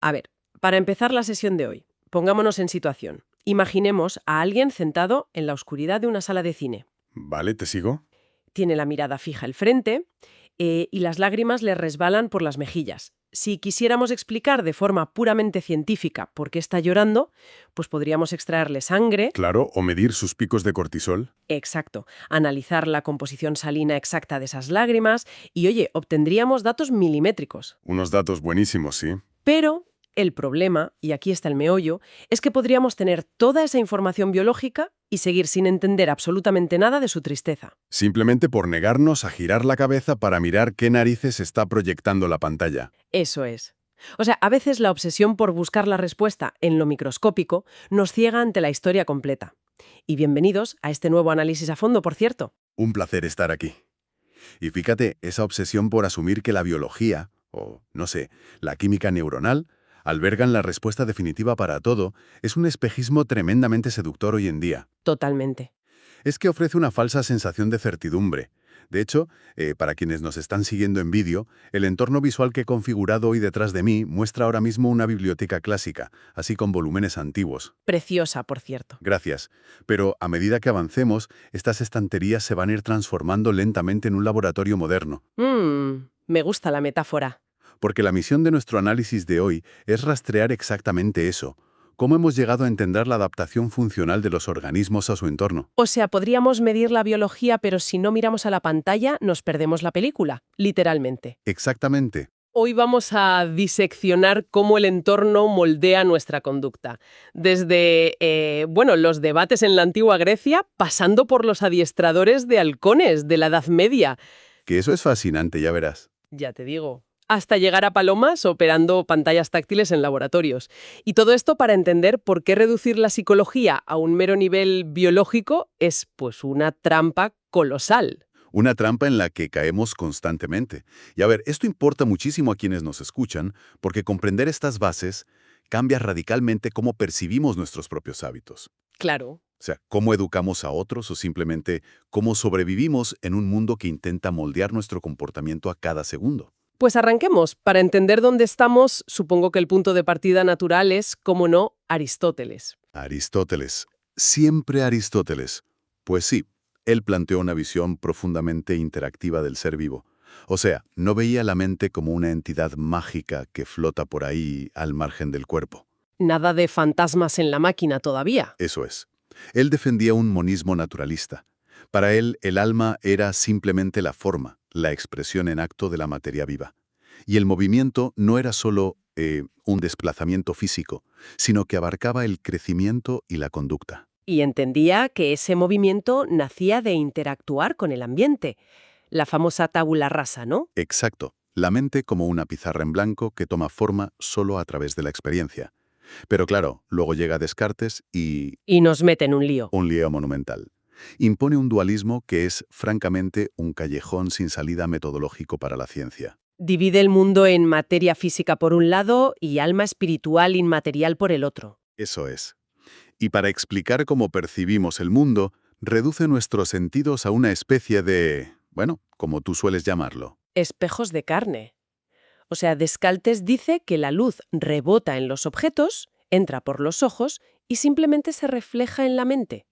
A ver, para empezar la sesión de hoy, pongámonos en situación. Imaginemos a alguien sentado en la oscuridad de una sala de cine. Vale, ¿te sigo? Tiene la mirada fija al frente y las lágrimas le resbalan por las mejillas. Si quisiéramos explicar de forma puramente científica por qué está llorando, pues podríamos extraerle sangre. Claro, o medir sus picos de cortisol. Exacto, analizar la composición salina exacta de esas lágrimas y, oye, obtendríamos datos milimétricos. Unos datos buenísimos, sí. Pero el problema, y aquí está el meollo, es que podríamos tener toda esa información biológica y seguir sin entender absolutamente nada de su tristeza. Simplemente por negarnos a girar la cabeza para mirar qué narices está proyectando la pantalla. Eso es. O sea, a veces la obsesión por buscar la respuesta en lo microscópico nos ciega ante la historia completa. Y bienvenidos a este nuevo análisis a fondo, por cierto. Un placer estar aquí. Y fíjate, esa obsesión por asumir que la biología, o no sé, la química neuronal, albergan la respuesta definitiva para todo, es un espejismo tremendamente seductor hoy en día. Totalmente. Es que ofrece una falsa sensación de certidumbre. De hecho, para quienes nos están siguiendo en vídeo, el entorno visual que he configurado hoy detrás de mí muestra ahora mismo una biblioteca clásica, así con volúmenes antiguos. Preciosa, por cierto. Gracias. Pero a medida que avancemos, estas estanterías se van a ir transformando lentamente en un laboratorio moderno. Me gusta la metáfora. Porque la misión de nuestro análisis de hoy es rastrear exactamente eso. ¿Cómo hemos llegado a entender la adaptación funcional de los organismos a su entorno? O sea, podríamos medir la biología, pero si no miramos a la pantalla, nos perdemos la película, literalmente. Exactamente. Hoy vamos a diseccionar cómo el entorno moldea nuestra conducta. Desde, los debates en la antigua Grecia, pasando por los adiestradores de halcones de la Edad Media. Que eso es fascinante, ya verás. Ya te digo. Hasta llegar a palomas operando pantallas táctiles en laboratorios. Y todo esto para entender por qué reducir la psicología a un mero nivel biológico es, pues, una trampa colosal. Una trampa en la que caemos constantemente. Y a ver, esto importa muchísimo a quienes nos escuchan, porque comprender estas bases cambia radicalmente cómo percibimos nuestros propios hábitos. Claro. O sea, cómo educamos a otros o simplemente cómo sobrevivimos en un mundo que intenta moldear nuestro comportamiento a cada segundo. Pues arranquemos. Para entender dónde estamos, supongo que el punto de partida natural es, como no, Aristóteles. Aristóteles. Siempre Aristóteles. Pues sí, él planteó una visión profundamente interactiva del ser vivo. O sea, no veía la mente como una entidad mágica que flota por ahí al margen del cuerpo. Nada de fantasmas en la máquina todavía. Eso es. Él defendía un monismo naturalista. Para él, el alma era simplemente la forma, la expresión en acto de la materia viva. Y el movimiento no era solo un desplazamiento físico, sino que abarcaba el crecimiento y la conducta. Y entendía que ese movimiento nacía de interactuar con el ambiente. La famosa tabula rasa, ¿no? Exacto. La mente como una pizarra en blanco que toma forma solo a través de la experiencia. Pero claro, luego llega Descartes y Y nos mete en un lío. un lío monumental. Impone un dualismo que es, francamente, un callejón sin salida metodológico para la ciencia. Divide el mundo en materia física por un lado y alma espiritual inmaterial por el otro. Eso es. Y para explicar cómo percibimos el mundo, reduce nuestros sentidos a una especie de, bueno, como tú sueles llamarlo. Espejos de carne. O sea, Descartes dice que la luz rebota en los objetos, entra por los ojos y simplemente se refleja en la mente.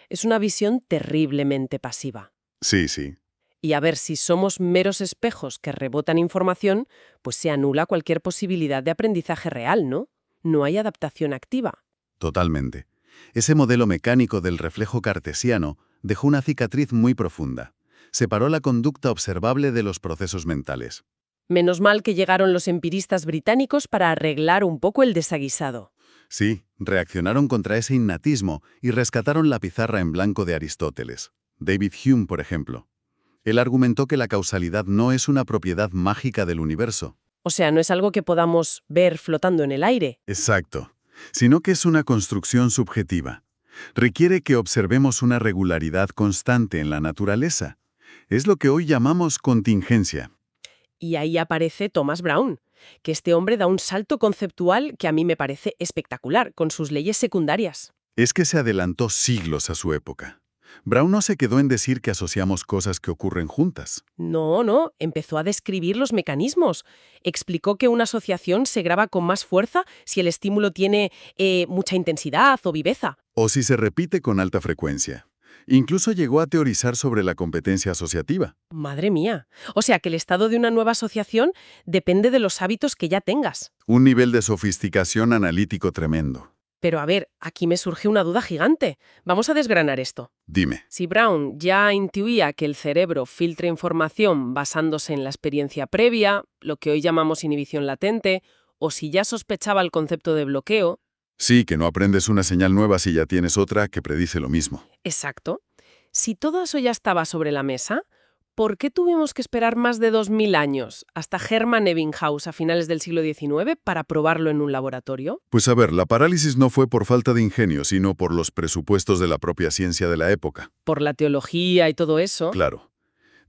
Es una visión terriblemente pasiva. Sí, sí, Y a ver, si somos meros espejos que rebotan información, pues se anula cualquier posibilidad de aprendizaje real, ¿no? No hay adaptación activa. totalmente. Ese modelo mecánico del reflejo cartesiano dejó una cicatriz muy profunda. Separó la conducta observable de los procesos mentales. Menos mal que llegaron los empiristas británicos para arreglar un poco el desaguisado. Sí, reaccionaron contra ese innatismo y rescataron la pizarra en blanco de Aristóteles. David Hume, por ejemplo. Él argumentó que la causalidad no es una propiedad mágica del universo. O sea, no es algo que podamos ver flotando en el aire. Exacto. Sino que es una construcción subjetiva. Requiere que observemos una regularidad constante en la naturaleza. Es lo que hoy llamamos contingencia. Y ahí aparece Thomas Brown, que este hombre da un salto conceptual que a mí me parece espectacular, con sus leyes secundarias. Es que se adelantó siglos a su época. Brown no se quedó en decir que asociamos cosas que ocurren juntas. No, empezó a describir los mecanismos. Explicó que una asociación se graba con más fuerza si el estímulo tiene mucha intensidad o viveza. O si se repite con alta frecuencia. Incluso llegó a teorizar sobre la competencia asociativa. Madre mía. O sea que el estado de una nueva asociación depende de los hábitos que ya tengas. Un nivel de sofisticación analítico tremendo. Pero a ver, aquí me surge una duda gigante. Vamos a desgranar esto. Dime. Si Brown ya intuía que el cerebro filtra información basándose en la experiencia previa, lo que hoy llamamos inhibición latente, o si ya sospechaba el concepto de bloqueo. Sí, que no aprendes una señal nueva si ya tienes otra que predice lo mismo. Exacto. Si todo eso ya estaba sobre la mesa, ¿por qué tuvimos que esperar más de 2000 años, hasta Hermann Ebbinghaus a finales del siglo XIX, para probarlo en un laboratorio? Pues a ver, la parálisis no fue por falta de ingenio, sino por los presupuestos de la propia ciencia de la época. Por la teología y todo eso. Claro.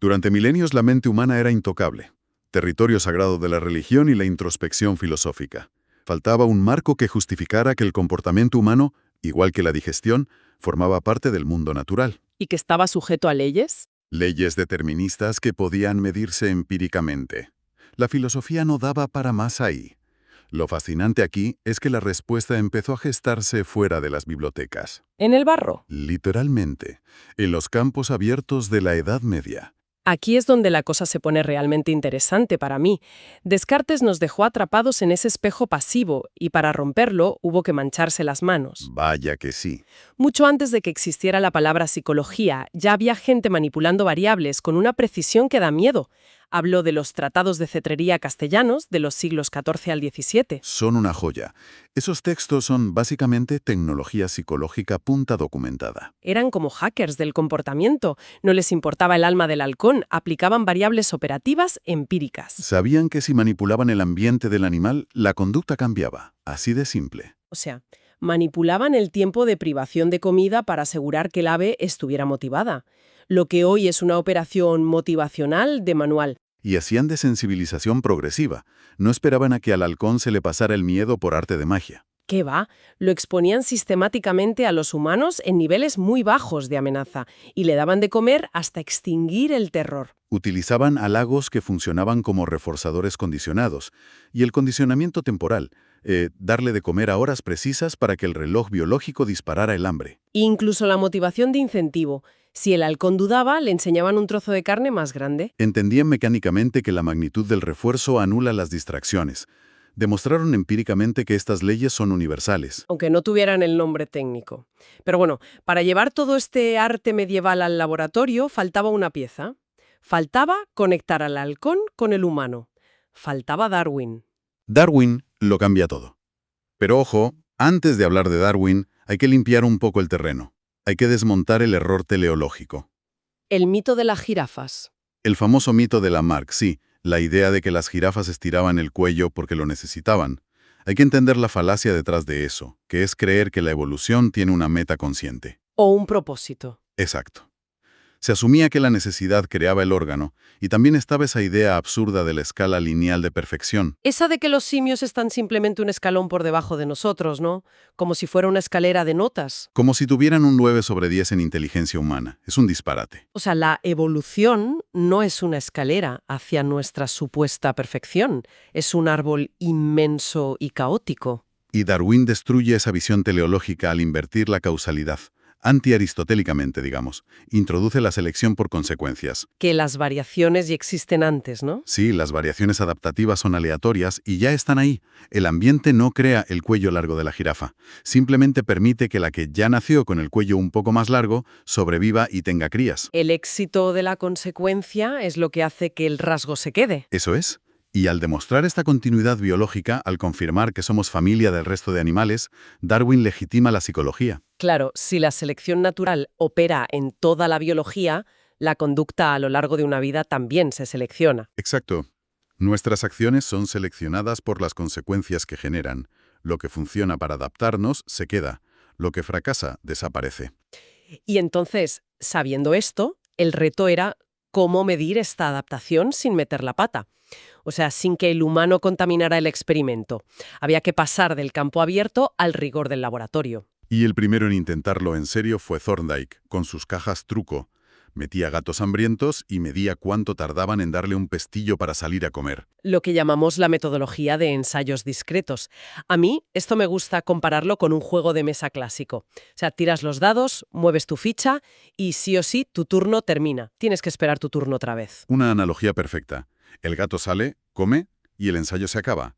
Durante milenios la mente humana era intocable, territorio sagrado de la religión y la introspección filosófica. Faltaba un marco que justificara que el comportamiento humano, igual que la digestión, formaba parte del mundo natural. ¿Y que estaba sujeto a leyes? Leyes deterministas que podían medirse empíricamente. La filosofía no daba para más ahí. Lo fascinante aquí es que la respuesta empezó a gestarse fuera de las bibliotecas. En el barro. Literalmente, en los campos abiertos de la Edad Media. Aquí es donde la cosa se pone realmente interesante para mí. Descartes nos dejó atrapados en ese espejo pasivo y para romperlo hubo que mancharse las manos. Vaya que sí. Mucho antes de que existiera la palabra psicología, ya había gente manipulando variables con una precisión que da miedo. Habló de los tratados de cetrería castellanos de los siglos XIV al XVII. Son una joya. Esos textos son básicamente tecnología psicológica punta documentada. Eran como hackers del comportamiento. No les importaba el alma del halcón, aplicaban variables operativas empíricas. Sabían que si manipulaban el ambiente del animal, la conducta cambiaba. Así de simple. O sea, manipulaban el tiempo de privación de comida para asegurar que el ave estuviera motivada. Lo que hoy es una operación motivacional de manual. Y hacían de sensibilización progresiva. No esperaban a que al halcón se le pasara el miedo por arte de magia. ¿Qué va? Lo exponían sistemáticamente a los humanos en niveles muy bajos de amenaza y le daban de comer hasta extinguir el terror. Utilizaban halagos que funcionaban como reforzadores condicionados. Y el condicionamiento temporal, darle de comer a horas precisas para que el reloj biológico disparara el hambre. Incluso la motivación de incentivo. Si el halcón dudaba, le enseñaban un trozo de carne más grande. Entendían mecánicamente que la magnitud del refuerzo anula las distracciones. Demostraron empíricamente que estas leyes son universales. Aunque no tuvieran el nombre técnico. Pero bueno, para llevar todo este arte medieval al laboratorio faltaba una pieza. Faltaba conectar al halcón con el humano. Faltaba Darwin. Darwin lo cambia todo. Pero ojo, antes de hablar de Darwin, hay que limpiar un poco el terreno. Hay que desmontar el error teleológico. El mito de las jirafas. El famoso mito de Lamarck, sí, la idea de que las jirafas estiraban el cuello porque lo necesitaban. Hay que entender la falacia detrás de eso, que es creer que la evolución tiene una meta consciente. O un propósito. Exacto. Se asumía que la necesidad creaba el órgano, y también estaba esa idea absurda de la escala lineal de perfección. Esa de que los simios están simplemente un escalón por debajo de nosotros, ¿no? Como si fuera una escalera de notas. Como si tuvieran un 9/10 en inteligencia humana. Es un disparate. O sea, la evolución no es una escalera hacia nuestra supuesta perfección. Es un árbol inmenso y caótico. Y Darwin destruye esa visión teleológica al invertir la causalidad. Antiaristotélicamente, digamos, introduce la selección por consecuencias. Que las variaciones ya existen antes, ¿no? Sí, las variaciones adaptativas son aleatorias y ya están ahí. El ambiente no crea el cuello largo de la jirafa. Simplemente permite que la que ya nació con el cuello un poco más largo sobreviva y tenga crías. El éxito de la consecuencia es lo que hace que el rasgo se quede. Eso es. Y al demostrar esta continuidad biológica, al confirmar que somos familia del resto de animales, Darwin legitima la psicología. Claro, si la selección natural opera en toda la biología, la conducta a lo largo de una vida también se selecciona. Exacto. Nuestras acciones son seleccionadas por las consecuencias que generan. Lo que funciona para adaptarnos se queda. Lo que fracasa desaparece. Y entonces, sabiendo esto, el reto era cómo medir esta adaptación sin meter la pata. O sea, sin que el humano contaminara el experimento. Había que pasar del campo abierto al rigor del laboratorio. Y el primero en intentarlo en serio fue Thorndike, con sus cajas truco. Metía gatos hambrientos y medía cuánto tardaban en darle un pestillo para salir a comer. Lo que llamamos la metodología de ensayos discretos. A mí esto me gusta compararlo con un juego de mesa clásico. O sea, tiras los dados, mueves tu ficha y sí o sí tu turno termina. Tienes que esperar tu turno otra vez. Una analogía perfecta. El gato sale, come y el ensayo se acaba.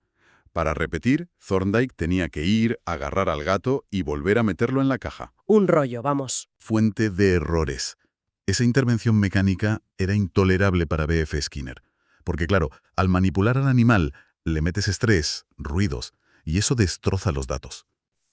Para repetir, Thorndike tenía que ir, agarrar al gato y volver a meterlo en la caja. Un rollo, vamos. Fuente de errores. Esa intervención mecánica era intolerable para B.F. Skinner. Porque claro, al manipular al animal, le metes estrés, ruidos, y eso destroza los datos.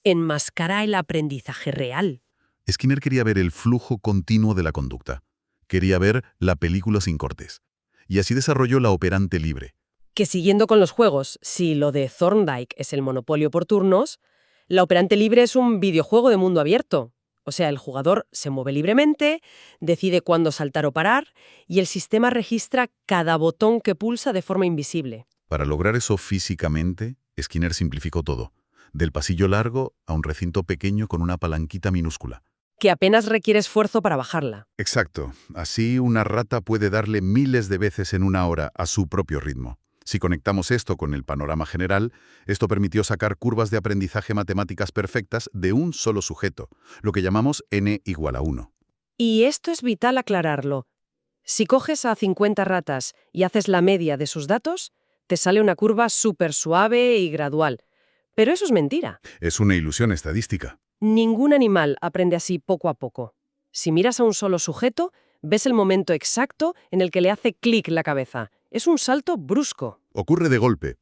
Enmascara el aprendizaje real. Skinner quería ver el flujo continuo de la conducta. Quería ver la película sin cortes. Y así desarrolló la operante libre. Que siguiendo con los juegos, si lo de Thorndike es el monopolio por turnos, la operante libre es un videojuego de mundo abierto. O sea, el jugador se mueve libremente, decide cuándo saltar o parar, y el sistema registra cada botón que pulsa de forma invisible. Para lograr eso físicamente, Skinner simplificó todo. Del pasillo largo a un recinto pequeño con una palanquita minúscula. Que apenas requiere esfuerzo para bajarla. Exacto. Así una rata puede darle miles de veces en una hora a su propio ritmo. Si conectamos esto con el panorama general, esto permitió sacar curvas de aprendizaje matemáticas perfectas de un solo sujeto, lo que llamamos n igual a 1. Y esto es vital aclararlo. Si coges a 50 ratas y haces la media de sus datos, te sale una curva súper suave y gradual. Pero eso es mentira. Es una ilusión estadística. Ningún animal aprende así poco a poco. Si miras a un solo sujeto, ves el momento exacto en el que le hace clic la cabeza. Es un salto brusco. Ocurre de golpe.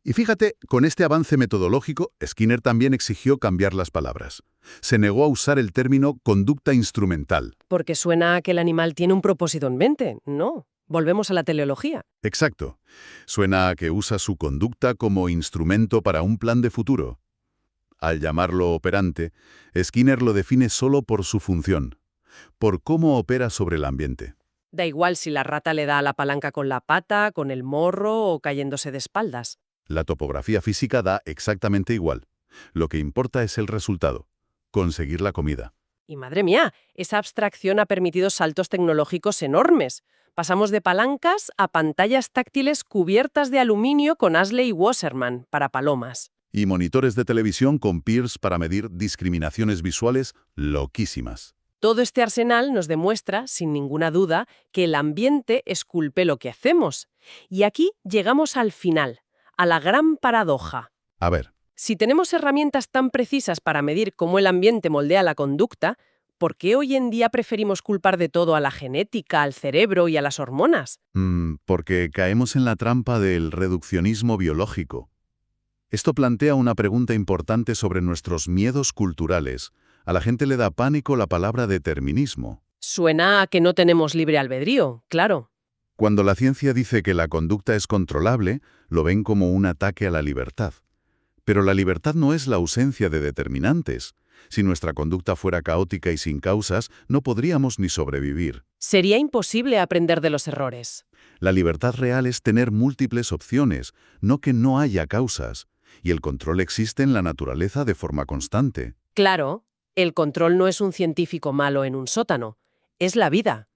Y fíjate, con este avance metodológico, Skinner también exigió cambiar las palabras. Se negó a usar el término conducta instrumental. Porque suena a que el animal tiene un propósito en mente. No. Volvemos a la teleología. Exacto. Suena a que usa su conducta como instrumento para un plan de futuro. Al llamarlo operante, Skinner lo define solo por su función, por cómo opera sobre el ambiente. Da igual si la rata le da a la palanca con la pata, con el morro o cayéndose de espaldas. La topografía física da exactamente igual. Lo que importa es el resultado, conseguir la comida. Y madre mía, esa abstracción ha permitido saltos tecnológicos enormes. Pasamos de palancas a pantallas táctiles cubiertas de aluminio con Ashley Wasserman para palomas. Y monitores de televisión con Pierce para medir discriminaciones visuales loquísimas. Todo este arsenal nos demuestra, sin ninguna duda, que el ambiente esculpe lo que hacemos. Y aquí llegamos al final, a la gran paradoja. A ver, Si tenemos herramientas tan precisas para medir cómo el ambiente moldea la conducta, ¿por qué hoy en día preferimos culpar de todo a la genética, al cerebro y a las hormonas? porque caemos en la trampa del reduccionismo biológico. Esto plantea una pregunta importante sobre nuestros miedos culturales. A la gente le da pánico la palabra determinismo. Suena a que no tenemos libre albedrío, claro. Cuando la ciencia dice que la conducta es controlable, lo ven como un ataque a la libertad. Pero la libertad no es la ausencia de determinantes. Si nuestra conducta fuera caótica y sin causas, no podríamos ni sobrevivir. Sería imposible aprender de los errores. La libertad real es tener múltiples opciones, no que no haya causas. Y el control existe en la naturaleza de forma constante. Claro, el control no es un científico malo en un sótano, es la vida.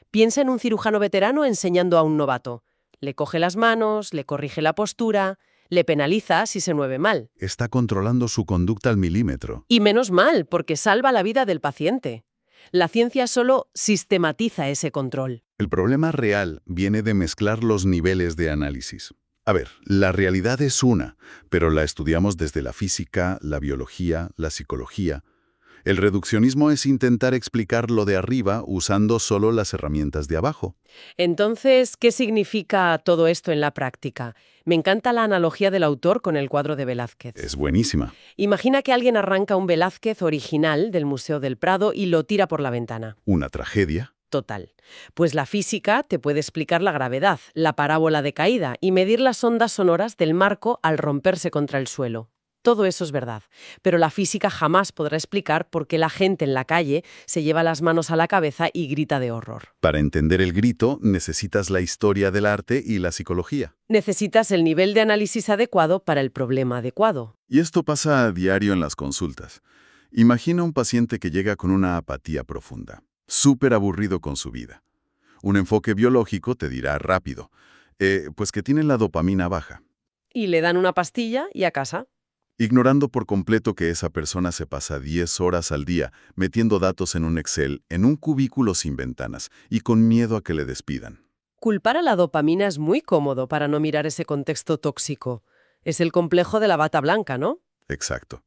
Piensa en un cirujano veterano enseñando a un novato. Le coge las manos, le corrige la postura, le penaliza si se mueve mal. Está controlando su conducta al milímetro. Y menos mal, porque salva la vida del paciente. La ciencia solo sistematiza ese control. El problema real viene de mezclar los niveles de análisis. A ver, la realidad es una, pero la estudiamos desde la física, la biología, la psicología. El reduccionismo es intentar explicar lo de arriba usando solo las herramientas de abajo. Entonces, ¿qué significa todo esto en la práctica? Me encanta la analogía del autor con el cuadro de Velázquez. Es buenísima. Imagina que alguien arranca un Velázquez original del Museo del Prado y lo tira por la ventana. Una tragedia. Total. Pues la física te puede explicar la gravedad, la parábola de caída y medir las ondas sonoras del marco al romperse contra el suelo. Todo eso es verdad, pero la física jamás podrá explicar por qué la gente en la calle se lleva las manos a la cabeza y grita de horror. Para entender el grito, necesitas la historia del arte y la psicología. Necesitas el nivel de análisis adecuado para el problema adecuado. Y esto pasa a diario en las consultas. Imagina un paciente que llega con una apatía profunda, súper aburrido con su vida. Un enfoque biológico te dirá rápido, pues que tiene la dopamina baja, Y le dan una pastilla y a casa. ignorando por completo que esa persona se pasa 10 horas al día metiendo datos en un Excel, en un cubículo sin ventanas y con miedo a que le despidan. Culpar a la dopamina es muy cómodo para no mirar ese contexto tóxico. Es el complejo de la bata blanca, ¿no? Exacto.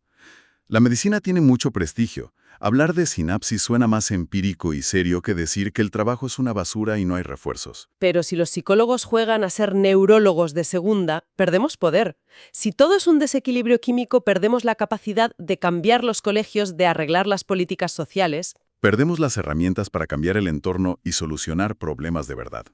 La medicina tiene mucho prestigio. Hablar de sinapsis suena más empírico y serio que decir que el trabajo es una basura y no hay refuerzos. Pero si los psicólogos juegan a ser neurólogos de segunda, perdemos poder. Si todo es un desequilibrio químico, perdemos la capacidad de cambiar los colegios, de arreglar las políticas sociales. Perdemos las herramientas para cambiar el entorno y solucionar problemas de verdad.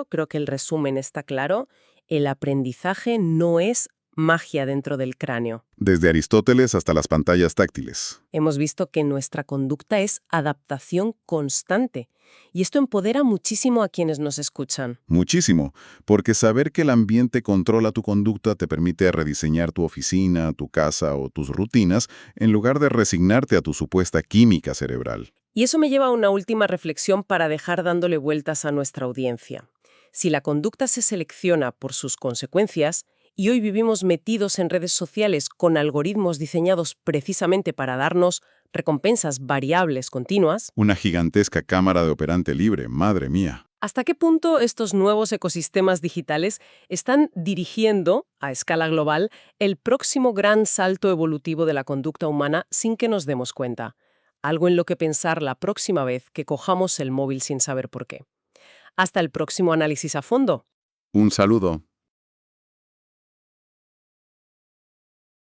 Creo que el resumen está claro. El aprendizaje no es magia dentro del cráneo. Desde Aristóteles hasta las pantallas táctiles. Hemos visto que nuestra conducta es adaptación constante. Y esto empodera muchísimo a quienes nos escuchan. Muchísimo, porque saber que el ambiente controla tu conducta te permite rediseñar tu oficina, tu casa o tus rutinas en lugar de resignarte a tu supuesta química cerebral. Y eso me lleva a una última reflexión para dejar dándole vueltas a nuestra audiencia. Si la conducta se selecciona por sus consecuencias, y hoy vivimos metidos en redes sociales con algoritmos diseñados precisamente para darnos recompensas variables continuas, Una gigantesca cámara de operante libre, madre mía. ¿hasta qué punto estos nuevos ecosistemas digitales están dirigiendo, a escala global, el próximo gran salto evolutivo de la conducta humana sin que nos demos cuenta? Algo en lo que pensar la próxima vez que cojamos el móvil sin saber por qué. Hasta el próximo análisis a fondo. Un saludo.